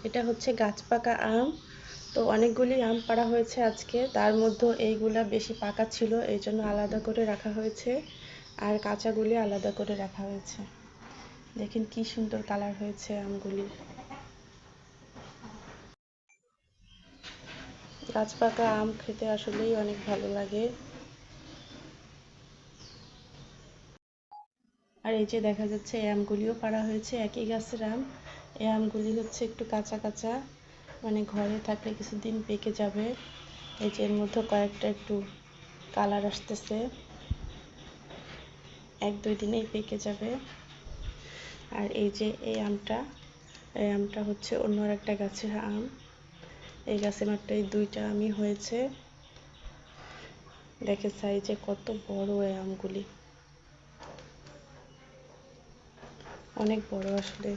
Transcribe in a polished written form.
এটা হচ্ছে গাছ পাকা আম। তো অনেকগুলি আম পাড়া হয়েছে আজকে, তার মধ্যে এইগুলা বেশি পাকা ছিল, এই জন্য আলাদা করে রাখা হয়েছে, আর কাঁচাগুলি আলাদা করে রাখা হয়েছে। দেখেন কি সুন্দর কালার হয়েছে আমগুলি। গাছ পাকা আম খেতে আসলেই অনেক ভালো লাগে। আর এই যে দেখা যাচ্ছে এই আমগুলিও পাড়া হয়েছে, একই গাছের আম। এই আমগুলি হচ্ছে একটু কাঁচা কাঁচা, মানে ঘরে থাকলে কিছুদিন পেকে যাবে। এই যে এর মধ্যে কয়েকটা একটু কালার আসতেছে, 1-2 দিনেই পেকে যাবে। আর এই যে এই আমটা হচ্ছে অন্য একটা গাছের আম। এই গাছে মাত্র এই 2টা আমই হয়েছে। দেখে সাইজে কত বড় এই আমগুলি, অনেক বড় আসলে।